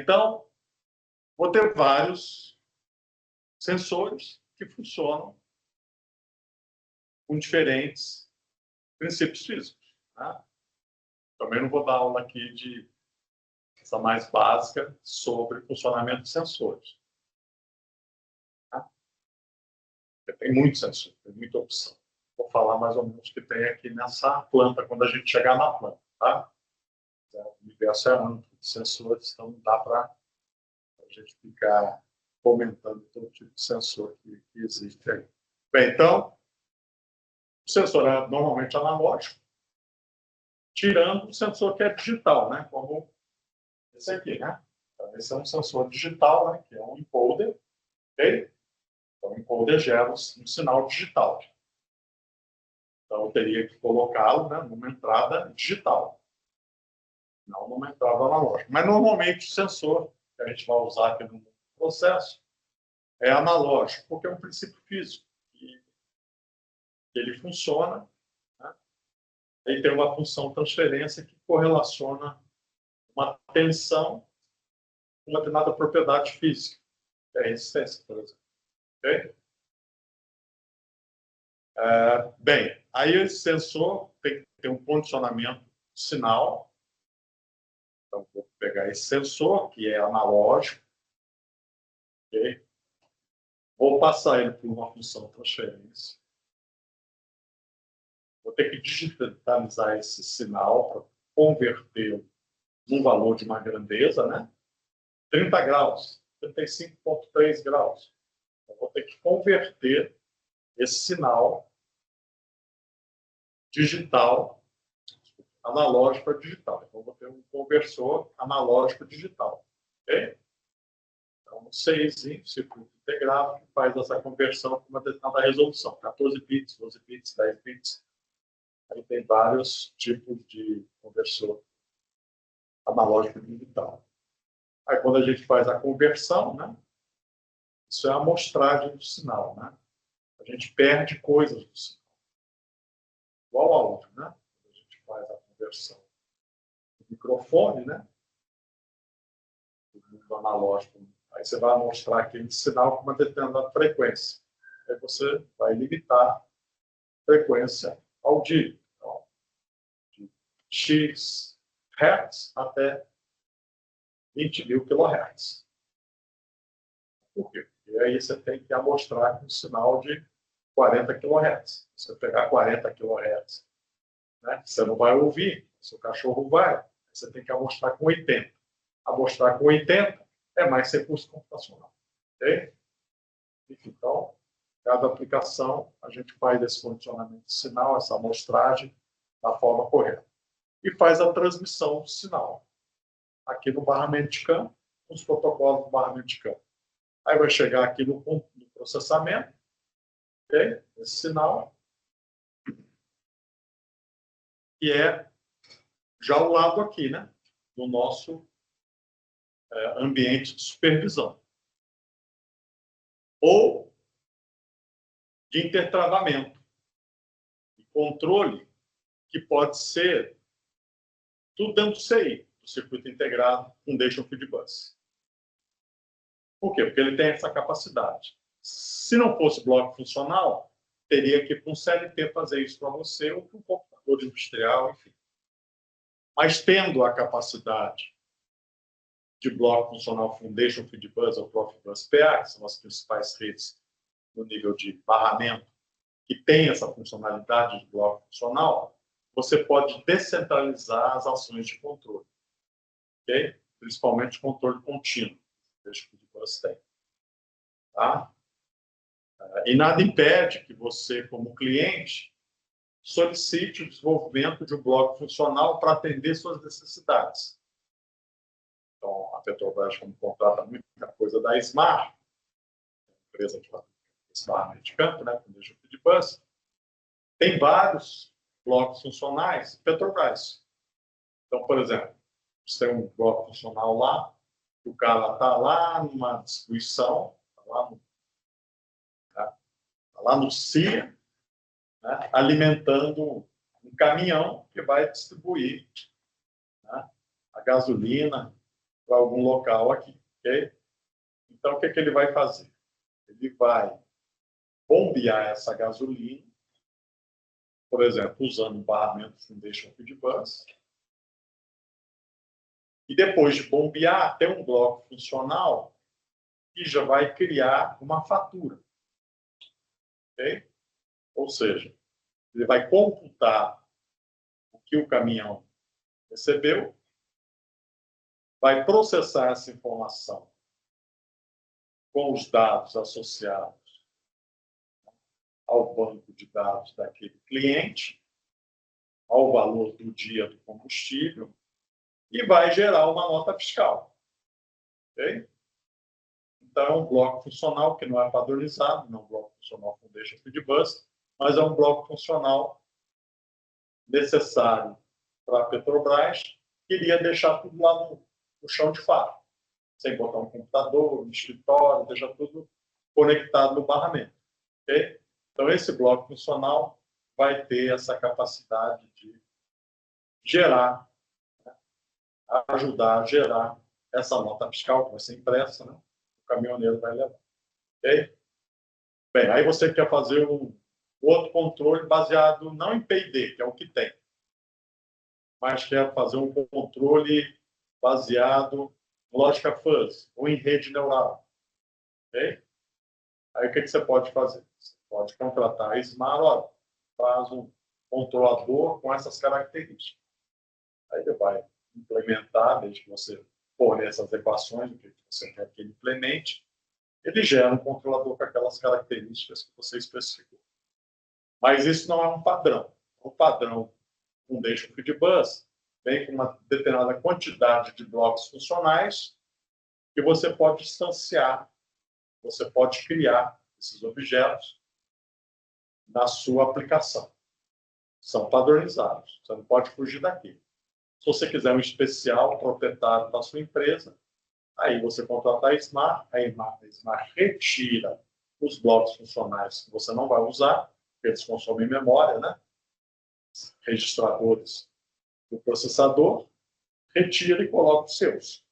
Então, vou ter vários sensores que funcionam com diferentes princípios físicos. Tá? Também não vou dar aula aqui de essa mais básica sobre funcionamento de sensores. Tá? Tem muitos sensores, tem muita opção. Vou falar mais ou menos o que tem aqui nessa planta, quando a gente chegar na planta. Tá? O universo é amplo de sensores, então não dá para a gente ficar comentando todo tipo de sensor que existe aí. Bem, então, o sensor é normalmente analógico, tirando o sensor que é digital, né? Como esse aqui, né? Então, esse é um sensor digital, né? Que é um encoder, ok? Então, o encoder gera um sinal digital. Então, eu teria que colocá-lo, né, numa entrada digital, não numa entrada analógica. Mas, normalmente, o sensor que a gente vai usar aqui no processo é analógico, porque é um princípio físico. E ele funciona, né? Ele tem uma função transferência que correlaciona uma tensão com uma determinada propriedade física, que é a resistência, por exemplo. Okay? Bem, aí esse sensor tem que ter um condicionamento sinal. Então, vou pegar esse sensor, que é analógico, okay? Vou passar ele por uma função transferência. Vou ter que digitalizar esse sinal para convertê-lo num valor de uma grandeza, né? 30 graus, 35,3 graus. Eu vou ter que converter esse sinal digital, analógico para digital. Então, eu vou ter um conversor analógico digital. Ok? Então, um CIzinho, circuito integrado, que faz essa conversão com uma determinada resolução. 14 bits, 12 bits, 10 bits. Aí tem vários tipos de conversor analógico digital. Aí, quando a gente faz a conversão, né, isso é a amostragem do sinal. Né? A gente perde coisas do sinal. Igual a outra, né? A gente faz a conversão do microfone, né? Do mundo analógico. Aí você vai mostrar aquele sinal com uma determinada frequência. Aí você vai limitar a frequência audível. Então, de X Hz até 20.000 kHz. Por quê? Porque aí você tem que amostrar com um sinal de 40 kHz. Se você pegar 40 kHz, né, você não vai ouvir, seu cachorro vai. Você tem que amostrar com 80. Amostrar com 80 é mais recurso computacional. Ok? Então, cada aplicação, a gente faz esse condicionamento de sinal, essa amostragem, da forma correta. E faz a transmissão do sinal. Aqui no barramento de campo, os protocolos do barramento de campo. Aí vai chegar aqui no processamento, ok? Esse sinal, que é já o lado aqui, né? Do nosso ambiente de supervisão. Ou de intertravamento e controle, que pode ser tudo dentro do CI, do circuito integrado Foundation Field Bus. Por quê? Porque ele tem essa capacidade. Se não fosse bloco funcional, teria que ir para um CLT fazer isso para você ou para um computador industrial, enfim. Mas tendo a capacidade de bloco funcional Foundation Field Bus ou Profibus PA, que são as principais redes no nível de barramento, que tem essa funcionalidade de bloco funcional, você pode descentralizar as ações de controle. Okay? Principalmente controle contínuo, que o Field tem. Tá? E nada impede que você, como cliente, solicite o desenvolvimento de um bloco funcional para atender suas necessidades. Então, a Petrobras, como contrata muita coisa da Smart, empresa de Smart de campo, né, com o Field Bus, tem vários blocos funcionais Petrobras. Então, por exemplo, você tem um bloco funcional lá, o cara está lá numa distribuição, está lá no CIA, né, alimentando um caminhão que vai distribuir, né, a gasolina para algum local aqui, ok? Então, o que ele vai fazer? Ele vai bombear essa gasolina, por exemplo, usando um barramento Foundation Feed Bus, e depois de bombear, tem um bloco funcional que já vai criar uma fatura, ok? Ou seja, ele vai computar o que o caminhão recebeu, vai processar essa informação com os dados associados ao banco de dados daquele cliente, ao valor do dia do combustível, e vai gerar uma nota fiscal. Okay? Então, é um bloco funcional que não é padronizado, não é um bloco funcional Foundation Feed Bus, mas é um bloco funcional necessário para a Petrobras, que iria deixar tudo lá no chão de fábrica, sem botar um computador, um escritório, deixar tudo conectado no barramento. Okay? Então, esse bloco funcional vai ter essa capacidade de gerar, né, ajudar a gerar essa nota fiscal que vai ser impressa, né? O caminhoneiro vai levar. Okay? Bem, aí você quer fazer um outro controle baseado não em P&D, que é o que tem, mas quer fazer um controle baseado em lógica fuzzy ou em rede neural. Okay? Aí o que você pode fazer? Você pode contratar a Smart, olha, faz um controlador com essas características. Aí ele vai implementar, desde que você forneça as equações, o que você quer que ele implemente, ele gera um controlador com aquelas características que você especificou. Mas isso não é um padrão. O padrão Foundation Feed Bus vem com uma determinada quantidade de blocos funcionais que você pode instanciar, você pode criar esses objetos na sua aplicação. São padronizados, você não pode fugir daqui. Se você quiser um especial proprietário da sua empresa, aí você contrata a Smart retira os blocos funcionais que você não vai usar, porque eles consomem memória, né? Registradores do processador, retira e coloca os seus.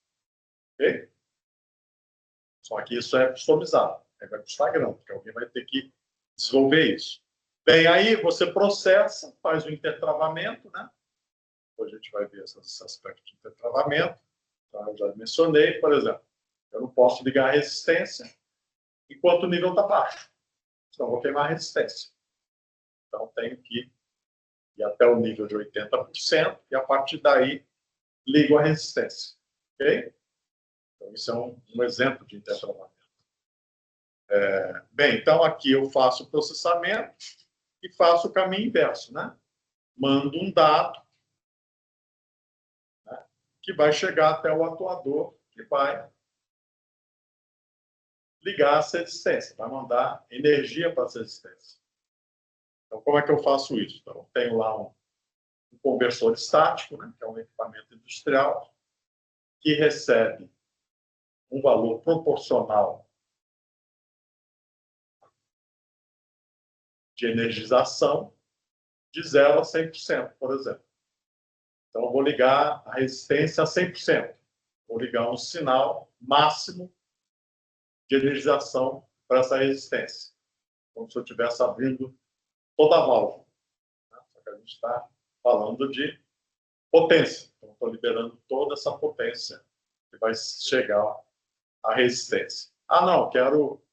Ok? Só que isso é customizado. Aí vai custar grana, porque alguém vai ter que desenvolver isso. Bem, aí você processa, faz o intertravamento, né? Depois a gente vai ver esse aspecto de intertravamento. Então, eu já mencionei, por exemplo, eu não posso ligar a resistência enquanto o nível está baixo. Senão eu vou queimar a resistência. Então, tenho que ir até o nível de 80% e, a partir daí, ligo a resistência. Ok? Então, isso é um exemplo de intertravamento. Bem, então, aqui eu faço o processamento e faço o caminho inverso, né? Mando um dado, né, que vai chegar até o atuador, que vai ligar essa resistência, vai mandar energia para essa resistência. Então, como é que eu faço isso? Então, eu tenho lá um conversor estático, né, que é um equipamento industrial, que recebe um valor proporcional de energização de 0 a 100%, por exemplo. Então, eu vou ligar a resistência a 100%. Vou ligar um sinal máximo de energização para essa resistência, como se eu estivesse abrindo toda a válvula. Só que a gente está falando de potência. Então, estou liberando toda essa potência que vai chegar à resistência. Ah, não, quero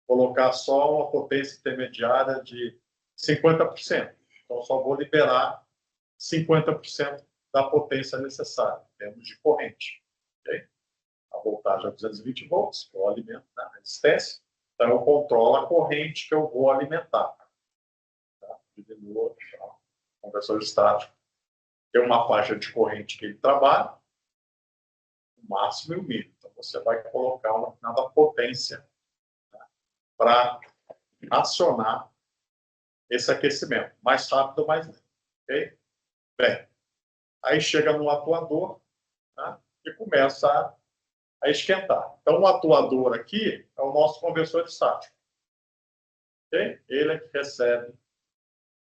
colocar só uma potência intermediária de 50%. Então, só vou liberar 50% da potência necessária, em termos de corrente. Okay? A voltagem é 220 volts, que eu alimento na resistência. Então, eu controlo a corrente que eu vou alimentar. Tá? Diminuo, tá? Conversor estático tem uma faixa de corrente que ele trabalha, o máximo e o mínimo. Então, você vai colocar uma determinada potência, né, para acionar esse aquecimento. Mais rápido, mais lento. Ok? Bem, aí chega no atuador, né, e começa a esquentar. Então, o atuador aqui é o nosso conversor estático. Okay? Ele é que recebe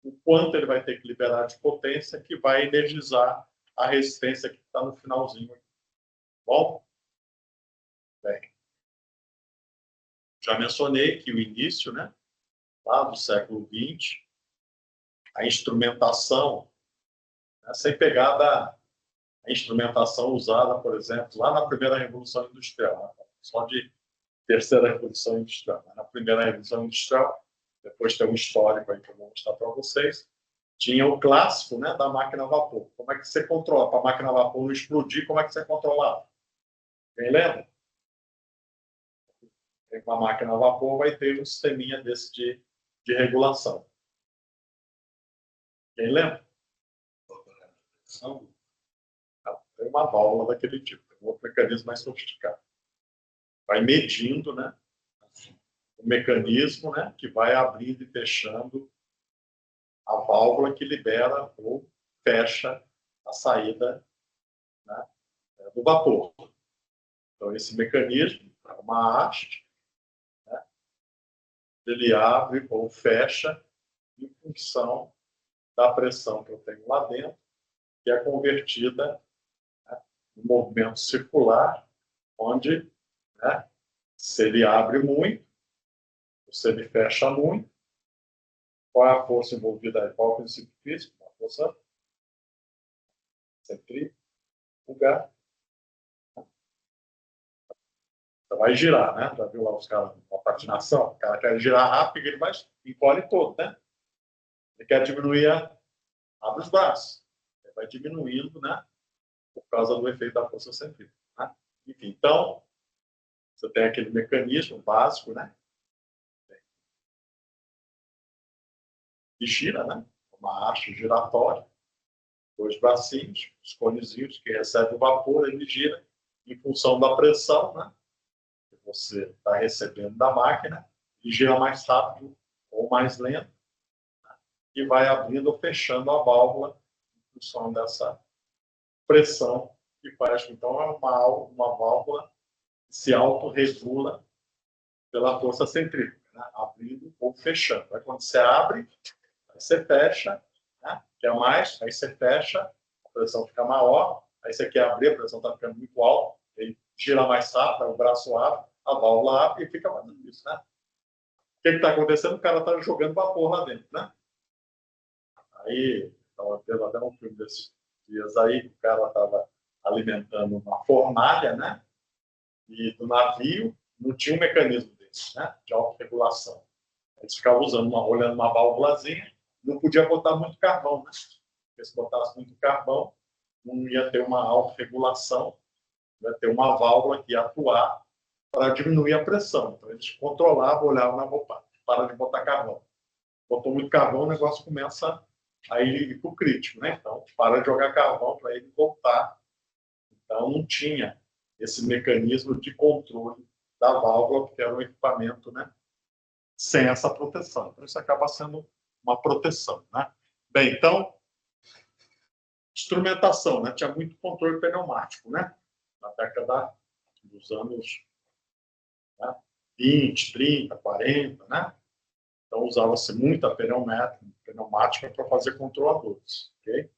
o quanto ele vai ter que liberar de potência que vai energizar a resistência que está no finalzinho aqui. Bom, Bem, já mencionei que o início, né, lá do século XX, a instrumentação, né, sem pegar a instrumentação usada, por exemplo, lá na primeira Revolução Industrial, né, só de terceira Revolução Industrial. Né, na primeira Revolução Industrial, depois tem um histórico aí que eu vou mostrar para vocês, tinha o clássico, né, da máquina a vapor. Como é que você controla? Para a máquina a vapor não explodir, como é que você controlava? Quem lembra? Com a máquina a vapor vai ter um sisteminha desse de regulação. Quem lembra? Não. Tem uma válvula daquele tipo, tem um outro mecanismo mais sofisticado. Vai medindo, né, o mecanismo, né, que vai abrindo e fechando a válvula que libera ou fecha a saída, né, do vapor. Então, esse mecanismo é uma haste, né, ele abre ou fecha em função da pressão que eu tenho lá dentro, que é convertida, né, em movimento circular, onde, né, se ele abre muito, se ele fecha muito, qual é a força envolvida aí? Qual é o princípio físico? A força centrífuga. Você vai girar, né? Já viu lá os caras com a patinação? O cara quer girar rápido, ele vai encolhe todo, né? Ele quer diminuir, abre os braços. Ele vai diminuindo, né? Por causa do efeito da força centrífuga. Né? Enfim, então, você tem aquele mecanismo básico, né? Que gira, né? Uma haste giratória, dois bracinhos, os conezinhos que recebem o vapor, ele gira em função da pressão, né? Que você está recebendo da máquina, e gira mais rápido ou mais lento, né? E vai abrindo ou fechando a válvula em função dessa pressão que faz. Então, é uma válvula que se autorregula pela força centrífuga, né? Abrindo ou fechando. Aí, quando você abre, aí você fecha, né? Quer mais, aí você fecha, a pressão fica maior, aí você quer abrir, a pressão está ficando muito alta, ele gira mais rápido, o braço abre, a válvula abre e fica fazendo isso, né? O que está acontecendo? O cara está jogando vapor lá dentro, né? Aí, estava tendo até um filme desses dias aí, o cara estava alimentando uma fornalha, né? E do navio não tinha um mecanismo desse, né? De autorregulação. Eles ficavam olhando uma válvulazinha, não podia botar muito carvão, né? Porque se botasse muito carvão, não ia ter uma autorregulação, ia ter uma válvula que ia atuar para diminuir a pressão. Então, eles controlavam, olhavam na roupa, para de botar carvão. Botou muito carvão, o negócio começa a ir para o crítico, né? Então, para de jogar carvão para ele voltar. Então, não tinha esse mecanismo de controle da válvula, porque era um equipamento, né, sem essa proteção. Então, isso acaba sendo uma proteção, né? Bem, então, instrumentação, né? Tinha muito controle pneumático, né? Na década dos anos, né, 20, 30, 40, né? Então, usava-se muita pneumática para fazer controladores, ok?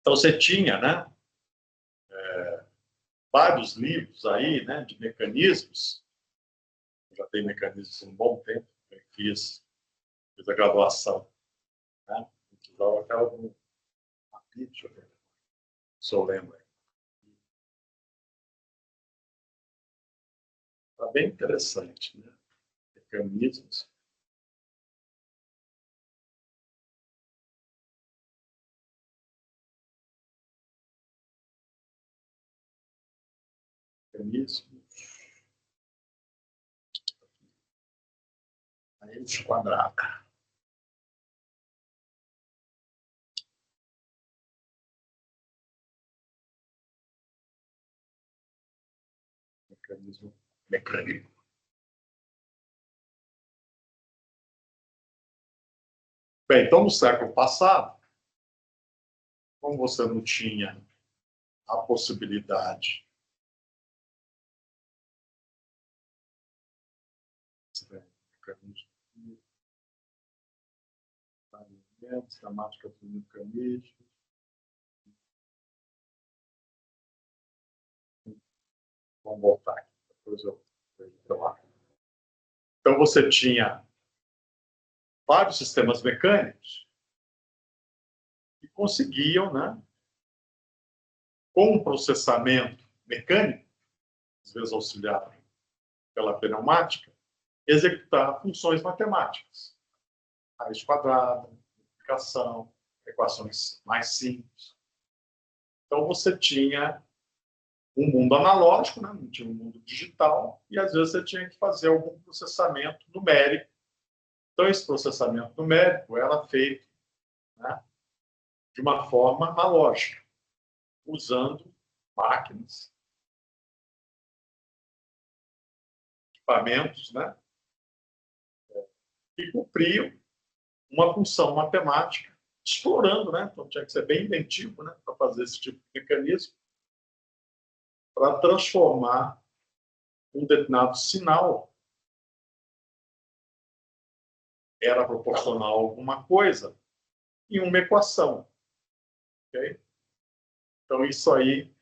Então, você tinha, né, vários livros aí, né, de mecanismos. Eu já tenho mecanismos há um bom tempo, eu fiz a graduação, né? Usava aquela do deixa eu ver se eu lembro. Está bem interessante, né? Mecanismos. Mecanismos. Raiz quadrada. Mecanismo mecânico. Bem, então, no século passado, como você não tinha a possibilidade de gramática dos mecanismos, Vamos voltar aqui. Depois eu lá. Então, você tinha vários sistemas mecânicos que conseguiam, né, com um processamento mecânico, às vezes auxiliado pela pneumática, executar funções matemáticas. Raiz quadrada, multiplicação, equações mais simples. Então, você tinha um mundo analógico, né? Não tinha um mundo digital, e às vezes você tinha que fazer algum processamento numérico. Então, esse processamento numérico era feito, né, de uma forma analógica, usando máquinas, equipamentos, né, que cumpriam uma função matemática, explorando, né? Então, tinha que ser bem inventivo, né, para fazer esse tipo de mecanismo, para transformar um determinado sinal era proporcional a alguma coisa em uma equação. Okay? Então, isso aí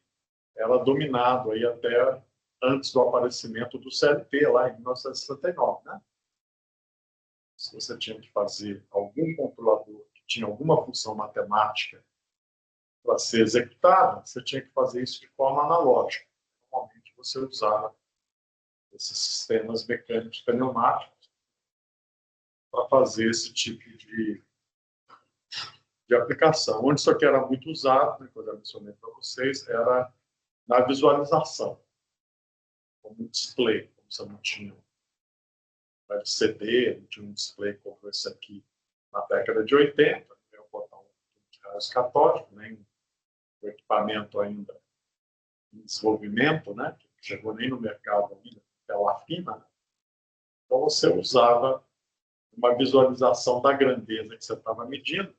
era dominado aí até antes do aparecimento do CLT, lá em 1969. Né? Se você tinha que fazer algum controlador que tinha alguma função matemática para ser executada, você tinha que fazer isso de forma analógica. Normalmente, você usava esses sistemas mecânicos pneumáticos para fazer esse tipo de aplicação. Onde isso aqui era muito usado, né, que eu já mencionei para vocês, era na visualização, como um display, como você não tinha um LCD, não tinha um display como esse aqui na década de 80, eu botar um raios catódicos, nem o equipamento ainda em desenvolvimento, né, que não chegou nem no mercado ainda, tela fina. Né? Então, você usava uma visualização da grandeza que você estava medindo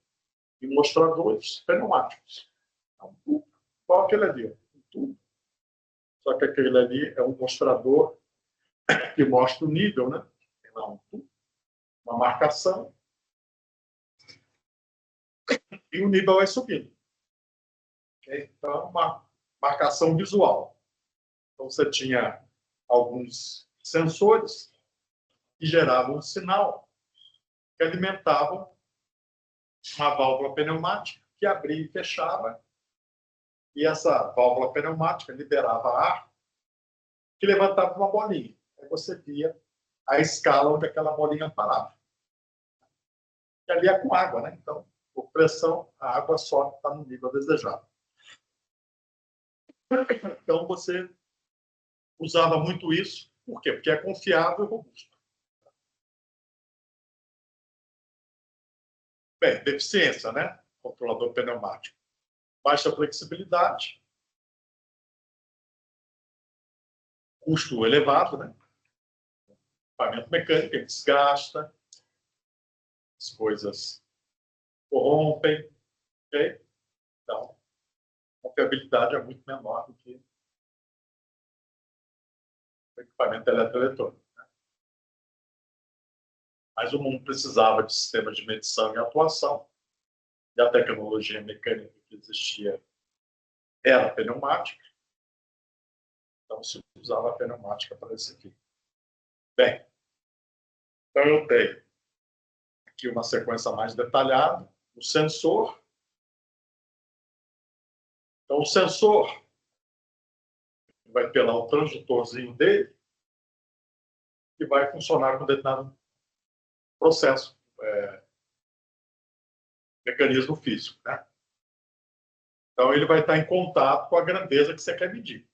em mostradores pneumáticos. Então, qual aquele ali? Tudo. Só que aquele ali é um mostrador que mostra o nível, né? Tem lá uma marcação e o nível vai subindo. Okay? Então, é uma marcação visual. Então, você tinha alguns sensores que geravam um sinal que alimentavam uma válvula pneumática que abria e fechava, e essa válvula pneumática liberava ar que levantava uma bolinha. Aí você via a escala onde aquela bolinha parava. E ali é com água, né? Então, por pressão, a água só está no nível desejado. Então, você usava muito isso. Por quê? Porque é confiável e robusto. Bem, deficiência, né? Controlador pneumático. Baixa flexibilidade. Custo elevado, né? Equipamento mecânico, ele desgasta. As coisas corrompem. Okay? Então, a confiabilidade é muito menor do que o equipamento eletroeletrônico. Né? Mas o mundo precisava de sistemas de medição e atuação. E a tecnologia mecânica que existia era pneumática. Então, se usava a pneumática para isso aqui. Bem, então eu tenho aqui uma sequência mais detalhada. O sensor. Então, o sensor vai ter lá o transdutorzinho dele que vai funcionar com determinado processo, mecanismo físico. Né? Então, ele vai estar em contato com a grandeza que você quer medir.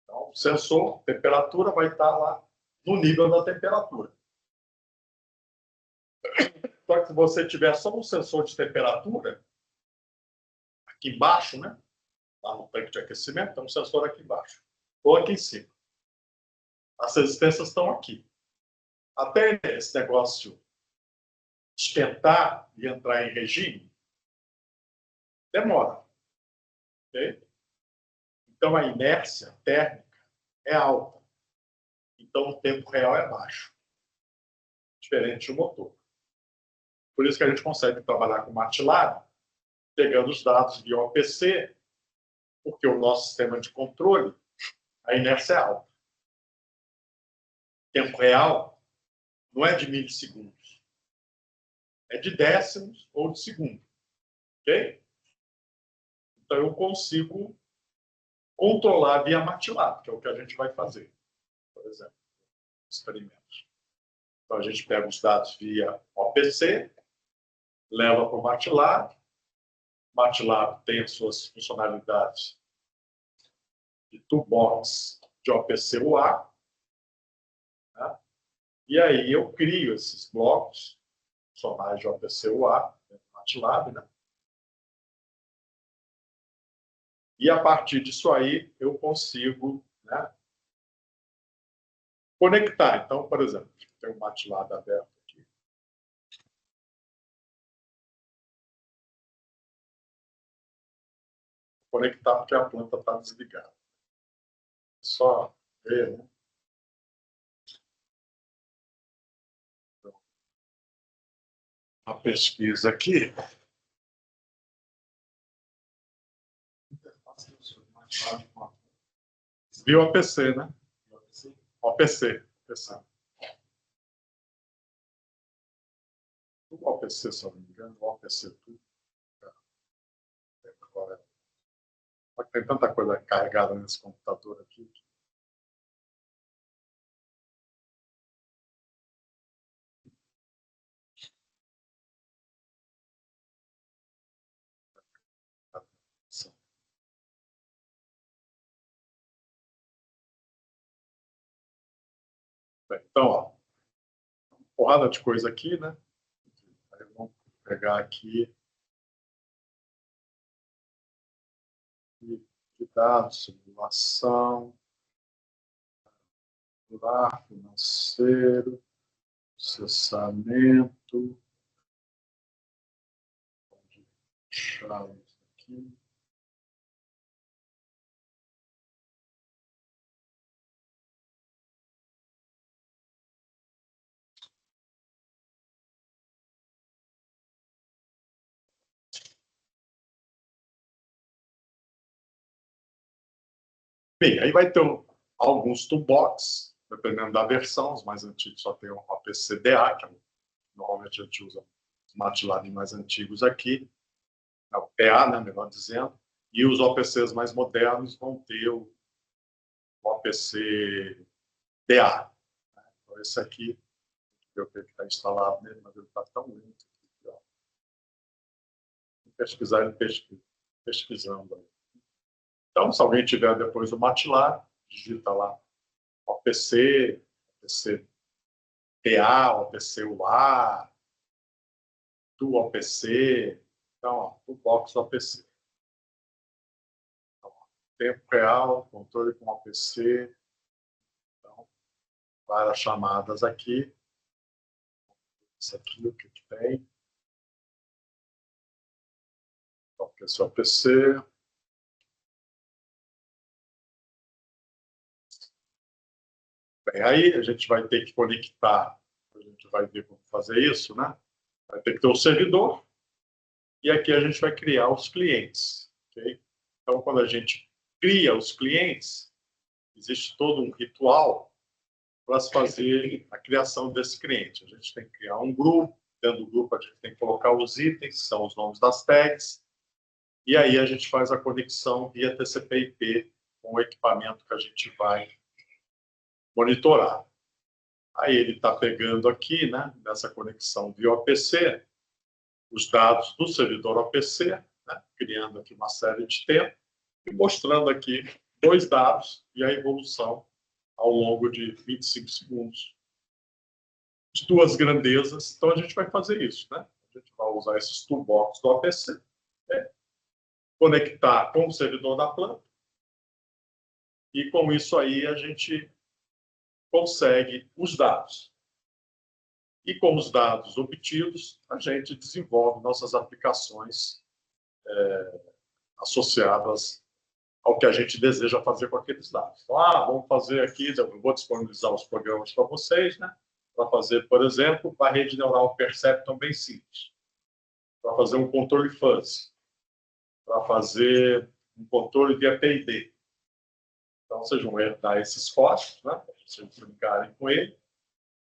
Então, o sensor, temperatura, vai estar lá no nível da temperatura. Só que se você tiver só um sensor de temperatura, aqui embaixo, né? Lá no tanque de aquecimento, tem um sensor aqui embaixo, ou aqui em cima. As resistências estão aqui. Até esse negócio esquentar e entrar em regime, demora. Okay? Então, a inércia térmica é alta. Então, o tempo real é baixo. Diferente do motor. Por isso que a gente consegue trabalhar com MATLAB, pegando os dados via OPC, porque o nosso sistema de controle, a inércia é alta. Tempo real não é de milissegundos, é de décimos ou de segundo. Ok? Então, eu consigo controlar via MATLAB, que é o que a gente vai fazer, por exemplo, experimentos. Então, a gente pega os dados via OPC, leva para o MATLAB. O MATLAB tem as suas funcionalidades de toolbox de OPC-UA. Né? E aí eu crio esses blocos funcionais de OPC-UA dentro do MATLAB, né? E a partir disso aí eu consigo, né, conectar. Então, por exemplo, tem um MATLAB aberto aqui. Conectar porque a planta está desligada. Só ver, né? A pesquisa aqui. Viu o APC, né? OPC. O OPC, se eu não me engano, o OPC tudo. Tem tanta coisa carregada nesse computador aqui. Então, ó, porrada de coisa aqui, né? Aí vamos pegar aqui de dados, simulação, financeiro, processamento, chaves aqui. Bem, aí vai ter alguns toolbox, dependendo da versão. Os mais antigos só tem o APCDA, que normalmente a gente usa os MATLAB mais antigos aqui, é o PA, né, melhor dizendo, e os OPCs mais modernos vão ter o OPC-DA. Então, esse aqui, eu tenho que estar instalado nele, mas ele está tão lento aqui. Ó. Vou pesquisar ele pesquisando aí. Então, se alguém tiver depois o MATLAB, digita lá OPC, OPC-PA, OPC-UA, do OPC. Então, ó, o box do OPC. Então, tempo real, controle com OPC. Então, várias chamadas aqui. Isso aqui, o que tem? OPC, OPC. Bem, aí a gente vai ter que conectar, a gente vai ver como fazer isso, né? Vai ter que ter o servidor, e aqui a gente vai criar os clientes. Okay? Então, quando a gente cria os clientes, existe todo um ritual para se fazer a criação desse cliente. A gente tem que criar um grupo, dentro do grupo a gente tem que colocar os itens, que são os nomes das tags, e aí a gente faz a conexão via TCP/IP com o equipamento que a gente vai monitorar. Aí ele está pegando aqui, né, nessa conexão via OPC, os dados do servidor OPC, né, criando aqui uma série de tempo e mostrando aqui dois dados e a evolução ao longo de 25 segundos de duas grandezas. Então, a gente vai fazer isso, né? A gente vai usar esses toolbox do OPC, né, conectar com o servidor da planta e, com isso aí, a gente consegue os dados. E com os dados obtidos, a gente desenvolve nossas aplicações associadas ao que a gente deseja fazer com aqueles dados. Então, vamos fazer aqui, eu vou disponibilizar os programas para vocês, né? Para fazer, por exemplo, a rede neural Perceptron bem simples. Para fazer um controle fuzzy. Para fazer um controle de API-D. Então, vocês vão herdar esses códigos, né, para vocês brincarem com ele,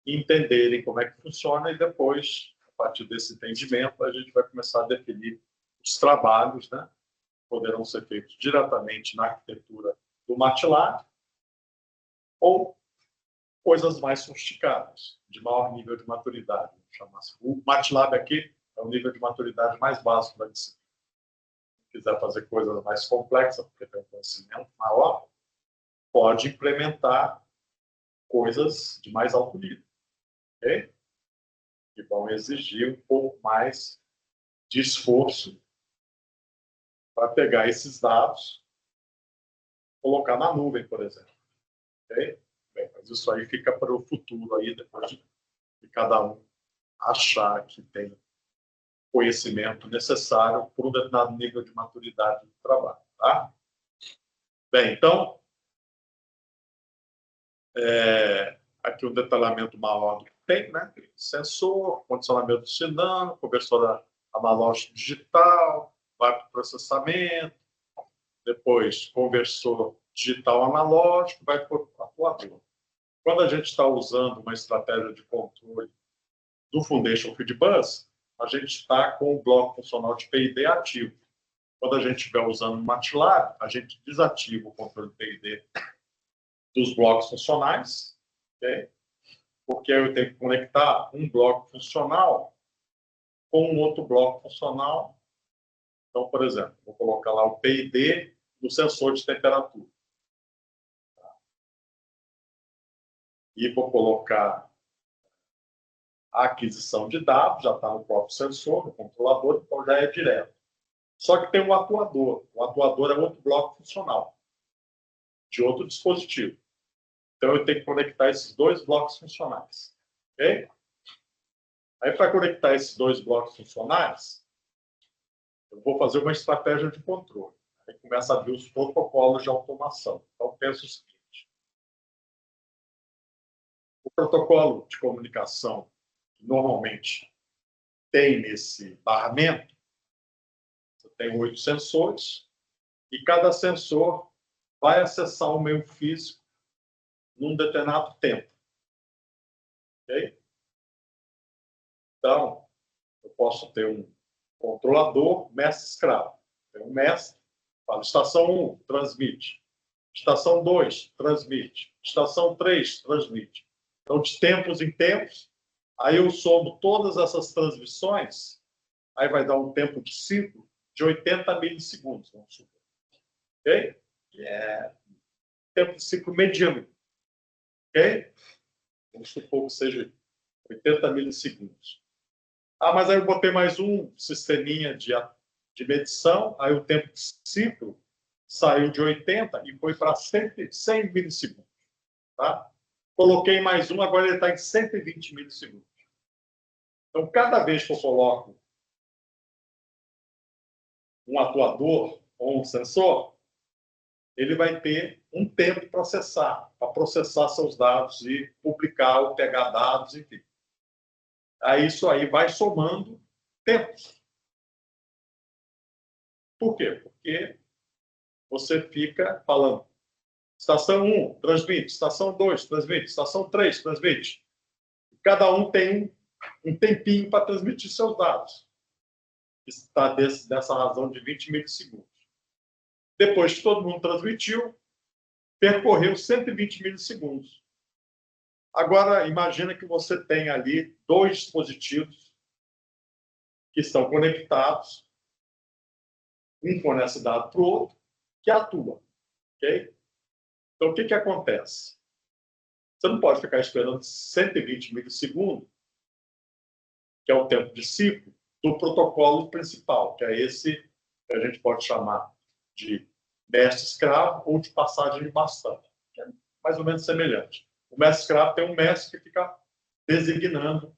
entenderem como é que funciona, e depois, a partir desse entendimento, a gente vai começar a definir os trabalhos, né, que poderão ser feitos diretamente na arquitetura do MATLAB, ou coisas mais sofisticadas, de maior nível de maturidade. O MATLAB aqui é o nível de maturidade mais básico da disciplina. Se quiser fazer coisas mais complexas, porque tem um conhecimento maior, pode implementar coisas de mais alto nível, ok? Que vão exigir um pouco mais de esforço para pegar esses dados, colocar na nuvem, por exemplo, ok? Bem, mas isso aí fica para o futuro, aí, depois de cada um achar que tem conhecimento necessário para um determinado nível de maturidade do trabalho, tá? Bem, então, aqui um detalhamento maior do que tem, né? Sensor, condicionamento de dinâmico, conversor analógico digital, vai para o processamento, depois conversor digital analógico, vai para o atuador. Quando a gente está usando uma estratégia de controle do Foundation Field Bus, a gente está com o bloco funcional de PID ativo. Quando a gente estiver usando o MATLAB, a gente desativa o controle PID dos blocos funcionais, okay? Porque eu tenho que conectar um bloco funcional com um outro bloco funcional. Então, por exemplo, vou colocar lá o PID do sensor de temperatura. E vou colocar a aquisição de dados, já está no próprio sensor, no controlador, então já é direto. Só que tem um atuador. O atuador é outro bloco funcional, de outro dispositivo. Então, eu tenho que conectar esses dois blocos funcionais. Ok? Aí, para conectar esses dois blocos funcionais, eu vou fazer uma estratégia de controle. Aí começa a vir os protocolos de automação. Então, penso o seguinte. O protocolo de comunicação que normalmente tem nesse barramento, você tem 8 sensores, e cada sensor vai acessar o meio físico num determinado tempo. Ok? Então, eu posso ter um controlador, mestre-escravo. Tem um mestre, fala, estação 1, transmite. Estação 2, transmite. Estação 3, transmite. Então, de tempos em tempos, aí eu somo todas essas transmissões, aí vai dar um tempo de ciclo de 80 milissegundos, vamos supor. Ok? Que é tempo de ciclo mediano. Ok? Vamos supor que seja 80 milissegundos. Ah, mas aí eu botei mais um sisteminha de medição, aí o tempo de ciclo saiu de 80 e foi para 100 milissegundos. Tá? Coloquei mais um, agora ele está em 120 milissegundos. Então, cada vez que eu coloco um atuador ou um sensor, ele vai ter um tempo para processar seus dados e publicar ou pegar dados, enfim. Aí isso aí vai somando tempos. Por quê? Porque você fica falando, estação 1, transmite, estação 2, transmite, estação 3, transmite. Cada um tem um tempinho para transmitir seus dados. Está dessa razão de 20 milissegundos. Depois que todo mundo transmitiu, percorreu 120 milissegundos. Agora, imagina que você tem ali 2 dispositivos que estão conectados, um fornece dado para o outro, que atua. Ok? Então, o que acontece? Você não pode ficar esperando 120 milissegundos, que é o tempo de ciclo, do protocolo principal, que é esse que a gente pode chamar de mestre-escravo ou de passagem de bastão, que é mais ou menos semelhante. O mestre-escravo tem um mestre que fica designando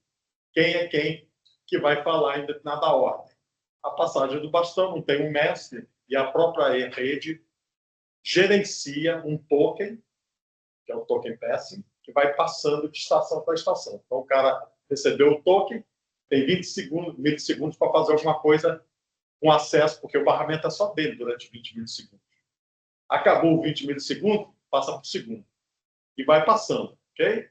quem é quem que vai falar em determinada ordem. A passagem do bastão não tem um mestre e a própria rede gerencia um token, que é o token passing, que vai passando de estação para estação. Então, o cara recebeu o token, tem 20 milissegundos para fazer alguma coisa com acesso, porque o barramento é só dele durante 20 milissegundos. Acabou 20 milissegundos, passa por segundo. E vai passando, ok?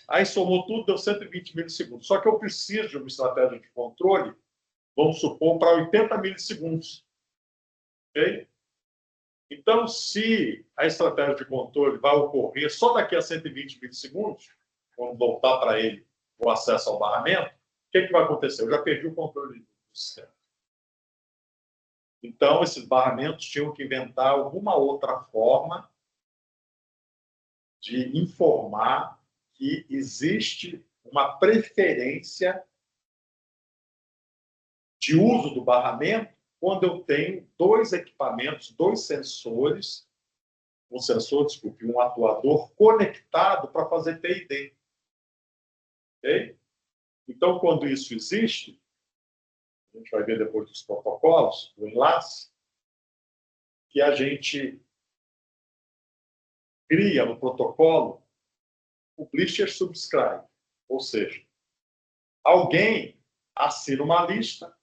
Aí somou tudo, deu 120 milissegundos. Só que eu preciso de uma estratégia de controle, vamos supor, para 80 milissegundos. Ok? Então, se a estratégia de controle vai ocorrer só daqui a 120 milissegundos, quando voltar para ele o acesso ao barramento, o que vai acontecer? Eu já perdi o controle do sistema. Então, esses barramentos tinham que inventar alguma outra forma de informar que existe uma preferência de uso do barramento quando eu tenho dois equipamentos, dois sensores, um atuador conectado para fazer TID. Okay? Então, quando isso existe, a gente vai ver depois dos protocolos, do enlace, que a gente cria no protocolo o publisher subscribe, ou seja, alguém assina uma lista,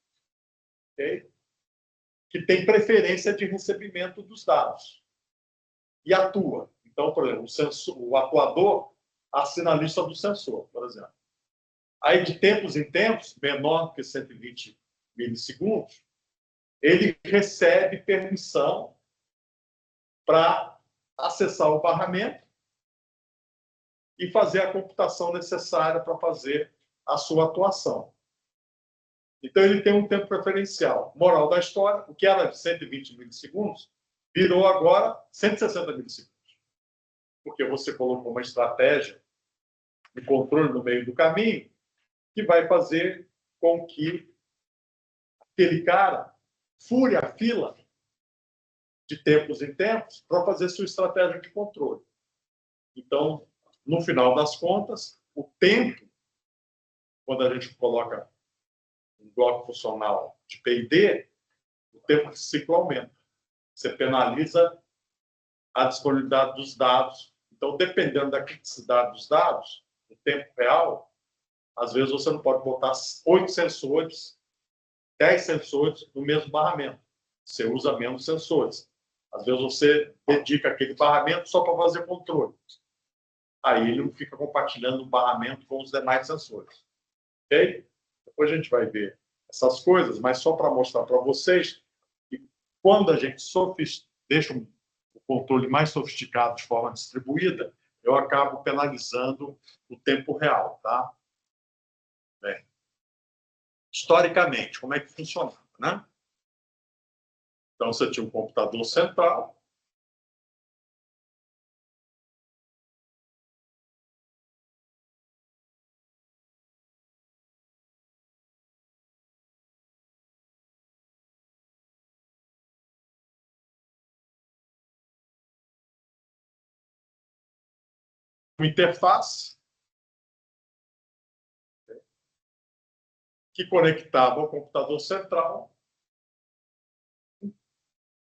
okay, que tem preferência de recebimento dos dados e atua. Então, por exemplo, o atuador assina a lista do sensor, por exemplo. Aí, de tempos em tempos, menor que 120 milissegundos, ele recebe permissão para acessar o barramento e fazer a computação necessária para fazer a sua atuação. Então, ele tem um tempo preferencial. Moral da história, o que era de 120 milissegundos virou agora 160 milissegundos. Porque você colocou uma estratégia de controle no meio do caminho que vai fazer com que aquele cara fure a fila de tempos em tempos para fazer sua estratégia de controle. Então, no final das contas, o tempo, quando a gente coloca um bloco funcional de P&D, o tempo de ciclo aumenta. Você penaliza a disponibilidade dos dados. Então, dependendo da criticidade dos dados, no tempo real, às vezes você não pode botar 8 sensores, 10 sensores no mesmo barramento. Você usa menos sensores. Às vezes você dedica aquele barramento só para fazer controle. Aí ele não fica compartilhando o barramento com os demais sensores. Ok? Depois a gente vai ver essas coisas, mas só para mostrar para vocês que quando a gente deixa o controle mais sofisticado de forma distribuída, eu acabo penalizando o tempo real, tá? Bem, historicamente, como é que funcionava, né? Então, você tinha um computador central, uma interface que conectava ao computador central um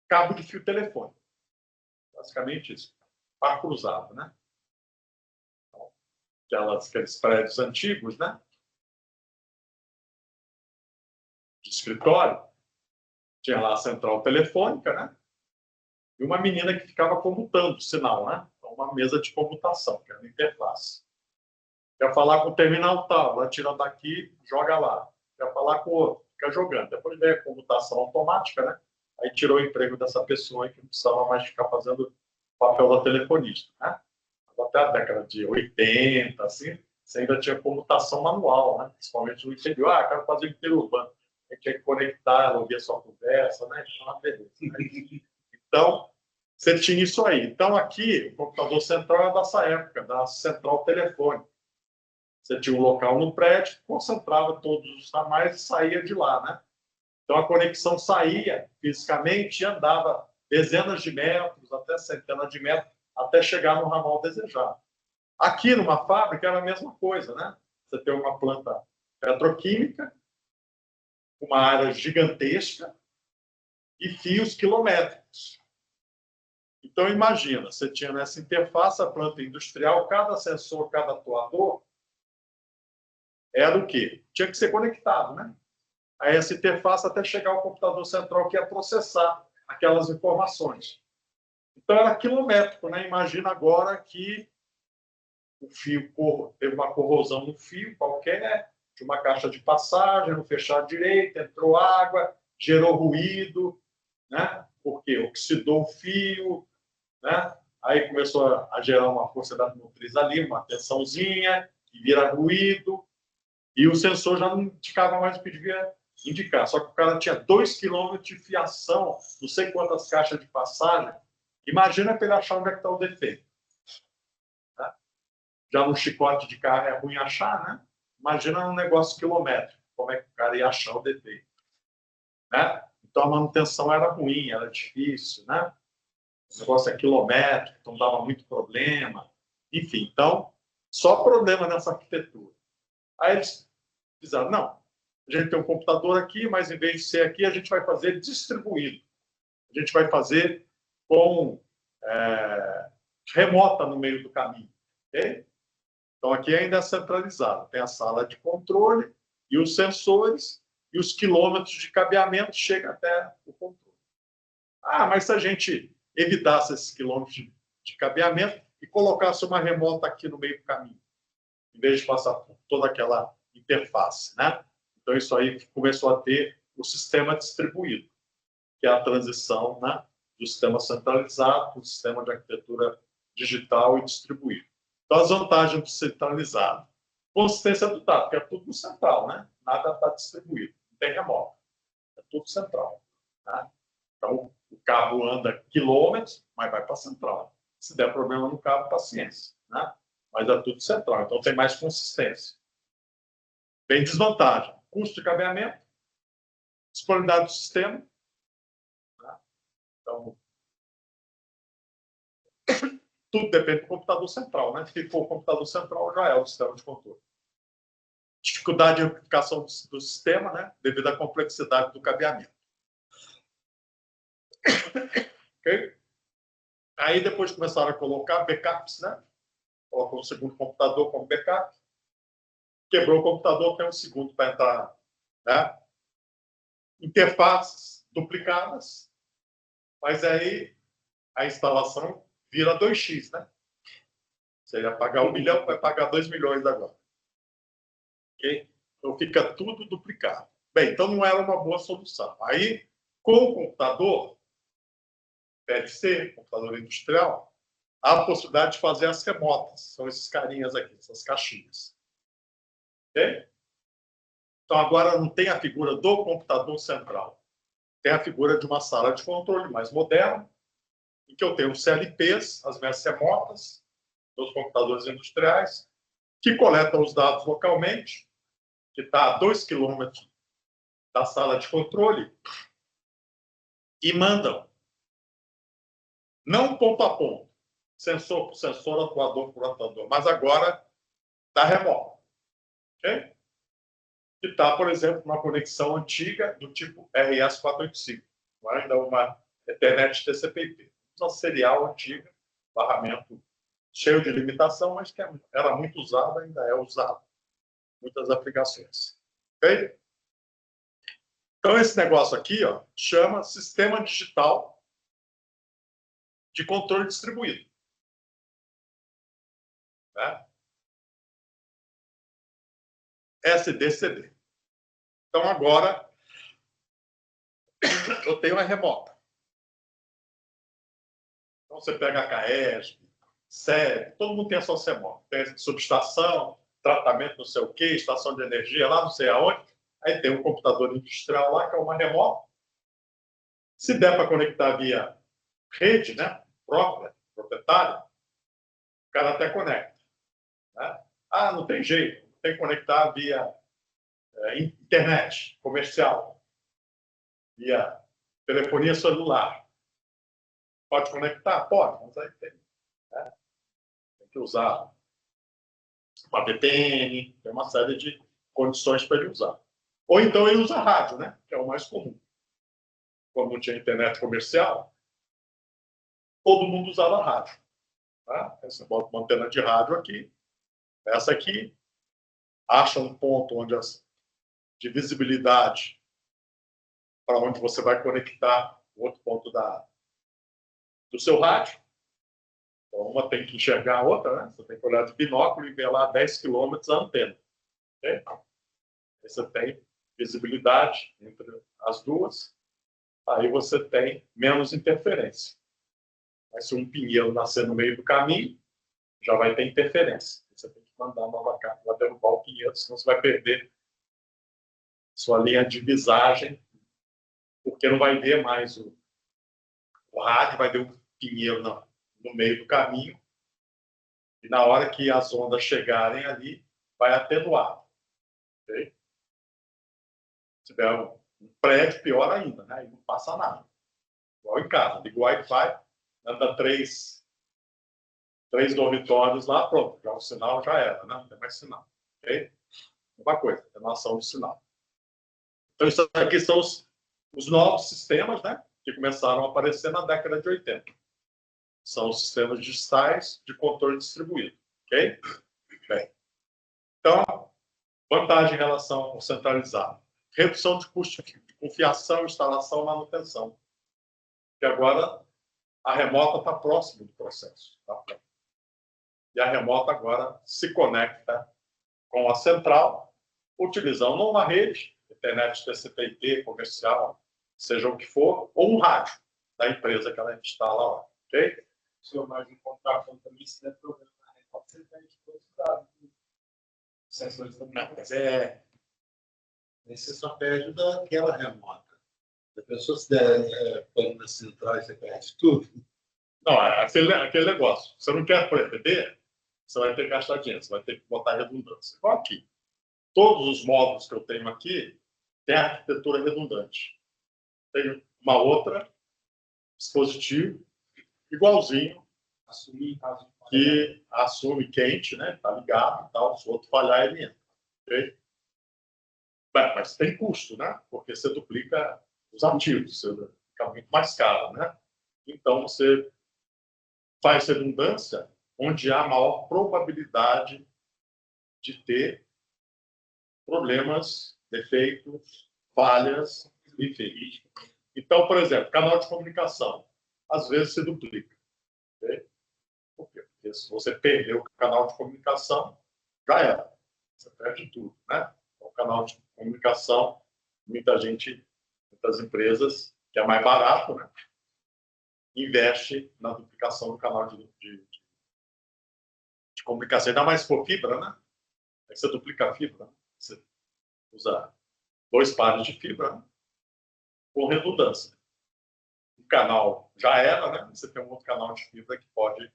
cabo de fio telefônico. Basicamente isso. Par cruzado, né? Aqueles prédios antigos, né? De escritório. Tinha lá a central telefônica, né? E uma menina que ficava comutando o sinal, né? Então, uma mesa de comutação, que era uma interface. Quer falar com o terminal tal, vai tirar daqui, joga lá. Quer falar com o outro, fica jogando. Depois veio a comutação automática, né? Aí tirou o emprego dessa pessoa que não precisava mais ficar fazendo o papel da telefonista, né? Até a década de 80, assim, você ainda tinha comutação manual, né? Principalmente no interior. Ah, quero fazer o interurbano. Aí tinha que conectar, ouvir a sua conversa, né? Então, uma beleza, né? Então, você tinha isso aí. Então, aqui, o computador central é dessa época, da central telefônica. Você tinha um local no prédio, concentrava todos os ramais e saía de lá, né? Então, a conexão saía fisicamente e andava dezenas de metros, até centenas de metros, até chegar no ramal desejado. Aqui, numa fábrica, era a mesma coisa, né? Você tem uma planta petroquímica, uma área gigantesca e fios quilométricos. Então, imagina, você tinha nessa interface a planta industrial, cada sensor, cada atuador, era o quê? Tinha que ser conectado, né? A essa interface até chegar ao computador central que ia processar aquelas informações. Então, era quilométrico, né? Imagina agora que o fio teve uma corrosão no fio qualquer, de uma caixa de passagem, não fechar direito, entrou água, gerou ruído, né? Porque oxidou o fio, né? Aí começou a gerar uma força da motriz ali, uma tensãozinha, que vira ruído, e o sensor já não indicava mais o que devia indicar. Só que o cara tinha 2 quilômetros de fiação, não sei quantas caixas de passagem. Imagina para ele achar onde é que está o defeito. Tá? Já no chicote de carro é ruim achar, né? Imagina um negócio quilométrico, como é que o cara ia achar o defeito. Né? Então a manutenção era ruim, era difícil, né? O negócio é quilométrico, então dava muito problema. Enfim, então, só problema nessa arquitetura. Aí eles fizeram, não, a gente tem um computador aqui, mas em vez de ser aqui, a gente vai fazer distribuído. A gente vai fazer com remota no meio do caminho. Okay? Então, aqui ainda é centralizado. Tem a sala de controle e os sensores e os quilômetros de cabeamento chegam até o controle. Ah, mas se a gente evitasse esses quilômetros de cabeamento e colocasse uma remota aqui no meio do caminho, em vez de passar por toda aquela interface, né? Então, isso aí começou a ter o sistema distribuído, que é a transição, né, do sistema centralizado para o sistema de arquitetura digital e distribuído. Então, as vantagens do centralizado. Consistência do dado, porque é tudo no central, né? Nada está distribuído, não tem remoto. É tudo central. Né? Então, o carro anda quilômetros, mas vai para a central. Se der problema no carro, paciência. Né? Mas é tudo central, então tem mais consistência. Tem desvantagem. Custo de cabeamento, disponibilidade do sistema. Né? Então, tudo depende do computador central. Né? Se for o computador central, já é o sistema de controle. Dificuldade de aplicação do sistema, né? Devido à complexidade do cabeamento. Okay? Aí depois começaram a colocar backups, né? Colocou o segundo computador como backup. Quebrou o computador, tem um segundo para entrar. Né? Interfaces duplicadas, mas aí a instalação vira 2x, né? Você ia pagar 1 milhão, vai pagar 2 milhões agora. Okay? Então fica tudo duplicado. Bem, então não era uma boa solução. Aí, com o computador, PLC, computador industrial, há a possibilidade de fazer as remotas. São esses carinhas aqui, essas caixinhas. Okay? Então agora não tem a figura do computador central. Tem a figura de uma sala de controle mais moderna, em que eu tenho os CLPs, as mesas remotas, dos computadores industriais, que coletam os dados localmente, que está a 2 quilômetros da sala de controle, e mandam, não ponto a ponto, sensor por sensor, atuador por atuador, mas agora está remoto. Okay? Que está, por exemplo, uma conexão antiga do tipo RS-485, ainda uma Ethernet TCP/IP. Uma serial antiga, barramento cheio de limitação, mas que era muito usado, ainda é usado em muitas aplicações. Ok? Então, esse negócio aqui ó, chama Sistema Digital de Controle Distribuído. Né? SDCD. Então, agora, eu tenho uma remota. Então, você pega a CAESP, SEB, todo mundo tem a sua remota. Tem subestação, tratamento não sei o quê, estação de energia lá, não sei aonde. Aí tem um computador industrial lá, que é uma remota. Se der para conectar via rede, né, própria, proprietária, o cara até conecta. Né? Ah, não tem jeito, tem que conectar via internet comercial, via telefonia celular. Pode conectar? Pode, mas aí tem, né? Tem que usar uma VPN, tem uma série de condições para ele usar. Ou então ele usa rádio, né? Que é o mais comum. Quando não tinha internet comercial, todo mundo usava rádio. Tá? Você bota uma antena de rádio aqui, essa aqui, acha um ponto onde de visibilidade para onde você vai conectar o outro ponto do seu rádio. Então, uma tem que enxergar a outra, né? Você tem que olhar de binóculo e ver lá a 10 quilômetros a antena. Okay? Aí você tem visibilidade entre as duas, aí você tem menos interferência. Mas se um pinheiro nascer no meio do caminho, já vai ter interferência. Você tem que mandar uma nova carga para derrubar o pinheiro, senão você vai perder sua linha de visagem, porque não vai ver mais o rádio, vai ver o pinheiro no meio do caminho, e na hora que as ondas chegarem ali, vai atenuar. Okay? Se tiver um prédio, pior ainda, né? Aí não passa nada. Igual em casa, liga o Wi-Fi, anda três dormitórios lá, pronto, já o sinal já era, né? Não tem mais sinal. Okay? Uma coisa, atenuação do sinal. Então, isso aqui são os novos sistemas, né? Que começaram a aparecer na década de 80. São os sistemas digitais de controle distribuído. Ok? Bem. Então, vantagem em relação ao centralizado. Redução de custo de confiação, instalação e manutenção. Que agora a remota está próxima do processo. Tá? E a remota agora se conecta com a central, utilizando uma rede, internet TCP/IP, comercial, seja o que for, ou um rádio da empresa que ela instala lá. Ok? O senhor mais um contrato também, se der problema na remota, você tem todos os dados. Os sensores também. Não, mas você só perde daquela remota. A pessoa se der pano na central e você perde tudo. Não, é aquele negócio. Você não quer perder, você vai ter que gastar dinheiro, você vai ter que botar redundância. Igual aqui. Todos os módulos que eu tenho aqui têm arquitetura redundante. Tem uma outra dispositivo igualzinho, Assumir em caso de que assume quente, né? Está ligado e tal. Se o outro falhar, ele entra. Okay? Bem, mas tem custo, né? Porque você duplica os ativos, você fica muito mais caro, né? Então, você faz redundância onde há maior probabilidade de ter problemas, defeitos, falhas, enfim. Então, por exemplo, canal de comunicação. Às vezes se duplica. Okay? Por quê? Porque se você perder o canal de comunicação, já era. Você perde tudo, né? O canal de comunicação, muitas empresas, que é mais barato, né? Investe na duplicação do canal de comunicação. Ainda mais se for fibra, né? Aí você duplica a fibra, né? Você usa 2 pares de fibra, né? Com redundância. O canal já era, né? Você tem um outro canal de fibra que pode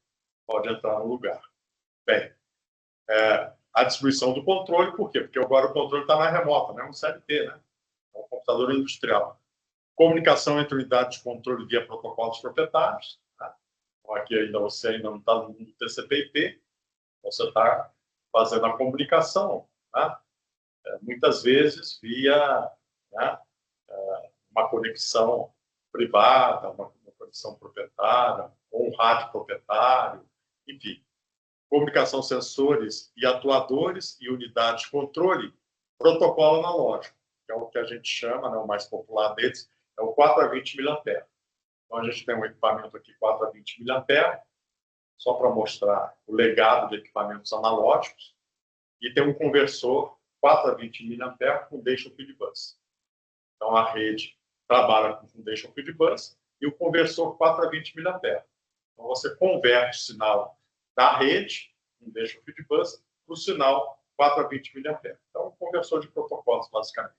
entrar no lugar. Bem, a distribuição do controle, por quê? Porque agora o controle está na remota, né? Um CLT, né? É um computador industrial. Comunicação entre unidades de controle via protocolos proprietários. Tá? Então, aqui você ainda não está no mundo TCP/IP, você está fazendo a comunicação, tá? Muitas vezes via, né, uma conexão privada, uma conexão proprietária, ou um rádio proprietário, enfim. Comunicação sensores e atuadores e unidades de controle, protocolo analógico, que é o que a gente chama, né, o mais popular deles, é o 4 a 20 mA. Então, a gente tem um equipamento aqui 4 a 20 mA, só para mostrar o legado de equipamentos analógicos, e tem um conversor 4 a 20 mA com Foundation Field Bus. Então, a rede trabalha com Foundation Field Bus e o conversor 4 a 20 mA. Então, você converte o sinal da rede, Foundation Field Bus, para o sinal 4 a 20 mA. Então, um conversor de protocolos, basicamente.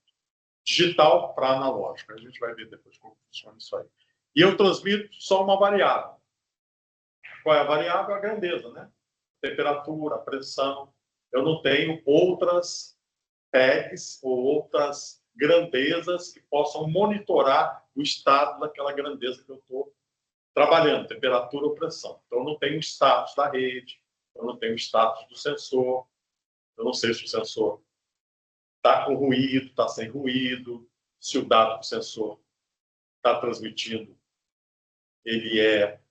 Digital para analógico. A gente vai ver depois como funciona isso aí. E eu transmito só uma variável. Qual é a variável? A grandeza, né? Temperatura, pressão. Eu não tenho outras tags ou outras grandezas que possam monitorar o estado daquela grandeza que eu estou trabalhando, temperatura ou pressão. Então, eu não tenho o status da rede, eu não tenho o status do sensor, eu não sei se o sensor está com ruído, está sem ruído, se o dado do sensor está transmitindo, ele é,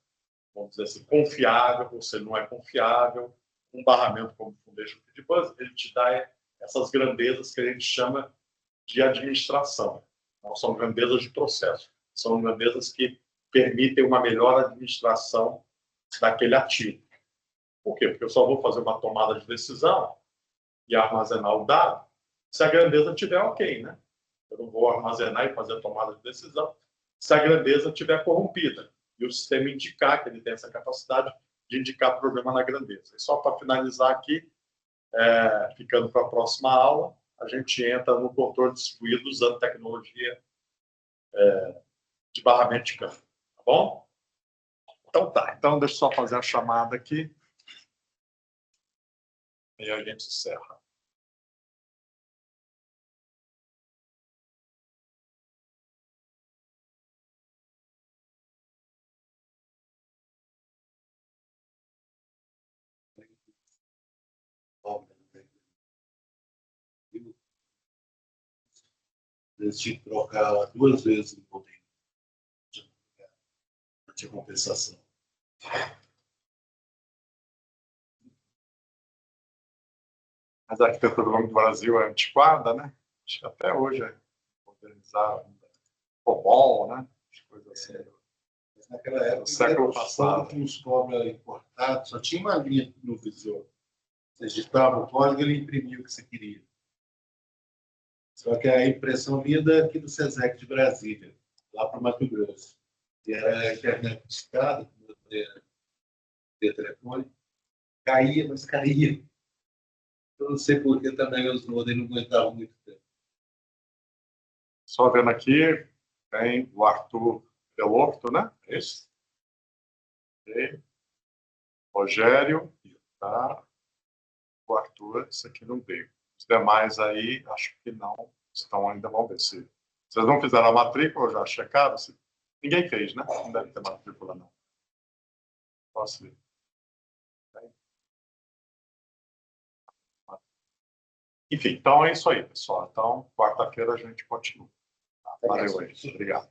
vamos dizer assim, confiável, ou se ele não é confiável. Um barramento como o Foundation Field Bus, ele te dá essas grandezas que a gente chama de administração. Não são grandezas de processo, são grandezas que permitem uma melhor administração daquele ativo. Por quê? Porque eu só vou fazer uma tomada de decisão e armazenar o dado se a grandeza estiver ok, né? Eu não vou armazenar e fazer a tomada de decisão se a grandeza estiver corrompida e o sistema indicar que ele tem essa capacidade de indicar problema na grandeza. E só para finalizar aqui, ficando para a próxima aula, a gente entra no controle distribuído usando tecnologia de barramento de campo. Tá bom? Então tá. Então deixa eu só fazer a chamada aqui. E a gente encerra. Eles tinham que trocar 2 vezes o poder de compensação. Mas a arquitetura do Banco do Brasil é antiquada, né? Acho que até hoje é modernizada. COBOL, né? Coisas assim. Mas naquela época, no século passado, com os cobras importados, só tinha uma linha no visor. Você digitava o código e ele imprimia o que você queria. Só que a impressão vinha aqui do SESEC de Brasília, lá para o Mato Grosso. E era a internet discada, de telefone. Caía, mas caía. Eu não sei por que também os modems não aguentavam muito tempo. só vendo aqui, tem o Arthur Delorto, né? Esse. Okay. Rogério, tá? O Arthur, esse aqui não veio. Os demais aí, acho que não estão ainda, vamos ver se... Vocês não fizeram a matrícula, já checaram? Ninguém fez, né? Não deve ter matrícula, não. Posso ver. Enfim, então é isso aí, pessoal. Então, quarta-feira a gente continua. Valeu aí. Obrigado.